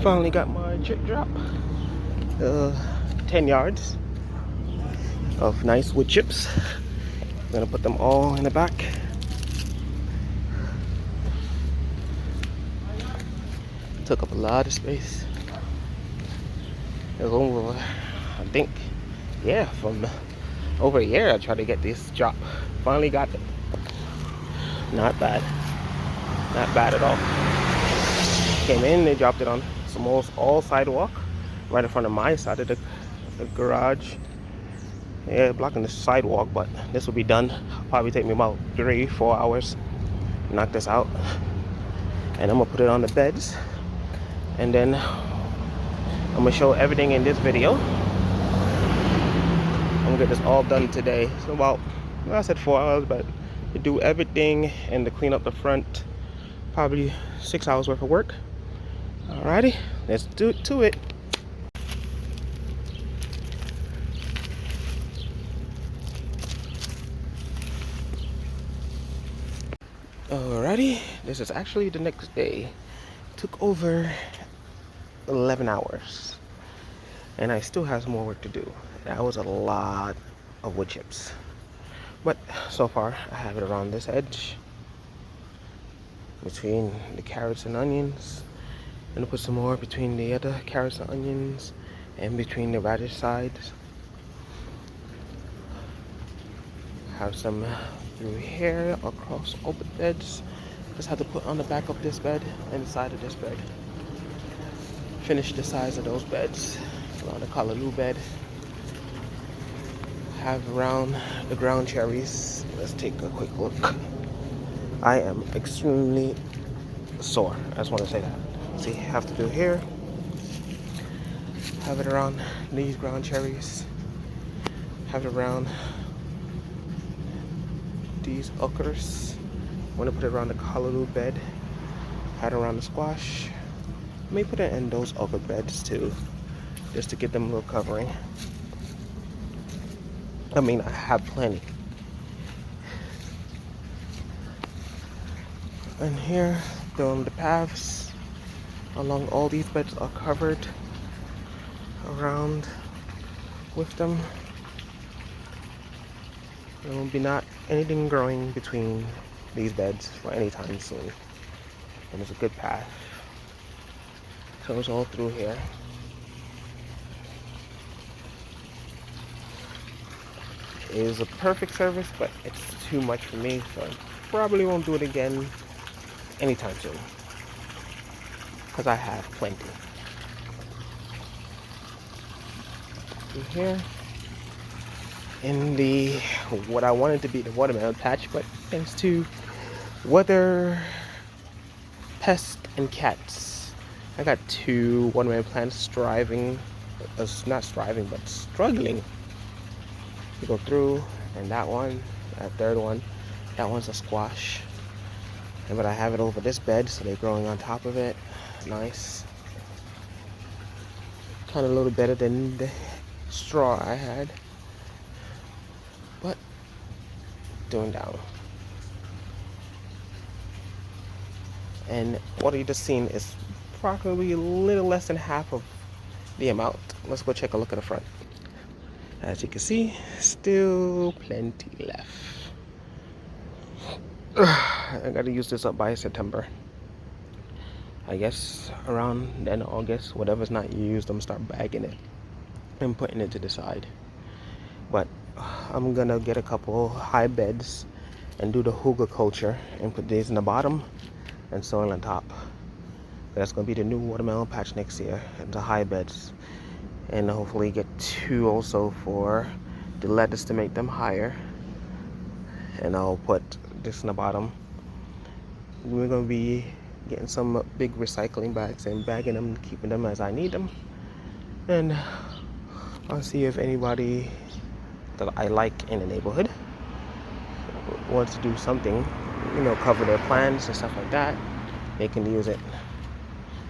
Finally got my chip drop. 10 yards of nice wood chips. I'm gonna put them all in the back. Took up a lot of space. It was over, I think, yeah, from over a year I tried to get this drop. Finally got it. Not bad. Not bad at all. Came in, they dropped it on some all sidewalk right in front of my side of the garage. Yeah, blocking the sidewalk, but this will be done. Probably take me about 3-4 hours. Knock this out. And I'm gonna put it on the beds. And then I'm gonna show everything in this video. I'm gonna get this all done today. So about, well, I said 4 hours, but to do everything and to clean up the front, probably 6 hours worth of work. Alrighty, let's do it to it. Alrighty, this is actually the next day. Took over 11 hours. And I still have some more work to do. That was a lot of wood chips. But so far, I have it around this edge. Between the carrots and onions. I'm gonna put some more between the other carrots and onions. And between the radish sides. Have some through here across all the beds. Just have to put on the back of this bed and the side of this bed. Finish the size of those beds. Around the callaloo bed. Have around the ground cherries. Let's take a quick look. I am extremely sore. I just want to say that. See, have to do here. Have it around these ground cherries. Have it around these okras. I'm gonna put it around the callaloo bed. Have it around the squash. May put it in those okra beds too, just to get them a little covering. I mean, I have plenty. And here, the paths along all these beds are covered around with them. There will be not anything growing between these beds for any time soon. And it's a good path. Goes all through here. It is a perfect service, but it's too much for me, so I probably won't do it again anytime soon. Because I have plenty. Through here. In the, what I wanted to be the watermelon patch, but thanks to weather, pests, and cats, I got 2 watermelon plants struggling to go through, and that one, that third one, that one's a squash. But I have it over this bed, so they're growing on top of it. Nice. Kind of a little better than the straw I had, but doing down. And what you just seen is probably a little less than half of the amount. Let's go check a look at the front. As you can see, still plenty left. I gotta use this up by September. I guess around then August, whatever's not used, I'm gonna start bagging it and putting it to the side. But I'm gonna get a couple high beds and do the hygge culture and put these in the bottom and soil on top. That's gonna be the new watermelon patch next year, and the high beds. And hopefully get 2 also for the lettuce to make them higher. And I'll put this in the bottom. We're gonna be getting some big recycling bags and bagging them, keeping them as I need them. And I'll see if anybody that I like in the neighborhood wants to do something, cover their plants and stuff like that. They can use it.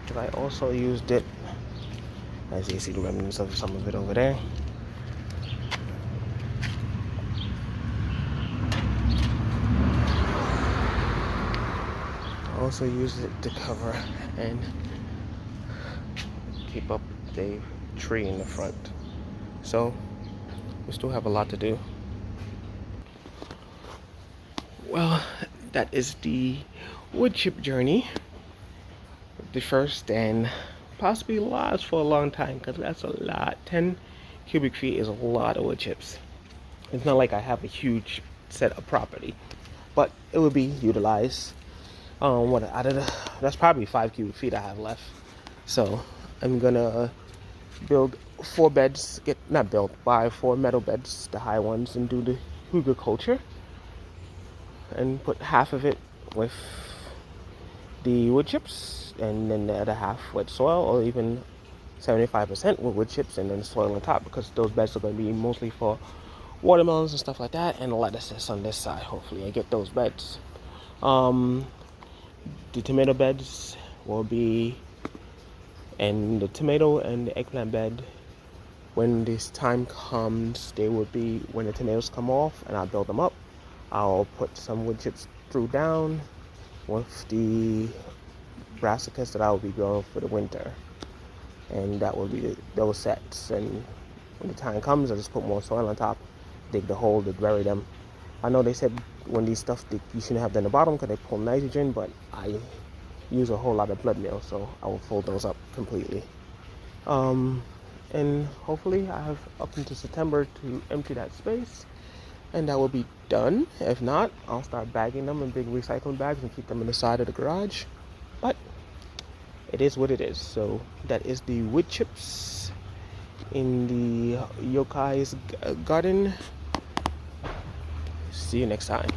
Because I also used it, as you see the remnants of some of it over there. I also used it to cover and keep up the tree in the front. So we still have a lot to do. Well, that is the wood chip journey. The first and possibly last for a long time, because that's a lot. 10 cubic feet is a lot of wood chips. It's not like I have a huge set of property, but it would be utilized. What out of that's probably 5 cubic feet I have left. So I'm gonna build 4 beds, buy 4 metal beds, the high ones, and do the Huger culture, and put half of it with the wood chips, and then the other half with soil, or even 75% with wood chips and then soil on top, because those beds are going to be mostly for watermelons and stuff like that, and lettuces on this side. Hopefully I get those beds. The tomato beds will be, and the tomato and the eggplant bed, when this time comes, they will be when the tomatoes come off and I build them up. I'll put some wood chips through down with the brassicas that I will be growing for the winter, and that will be those sets. And when the time comes, I just put more soil on top, dig the hole to bury them. I know they said when these stuff you shouldn't have them in the bottom because they pull nitrogen, but I use a whole lot of blood meal, so I will fold those up completely. And hopefully I have up until September to empty that space, and that will be done. If not, I'll start bagging them in big recycling bags and keep them in the side of the garage. But it is what it is. So that is the wood chips in the Yokai's garden. See you next time.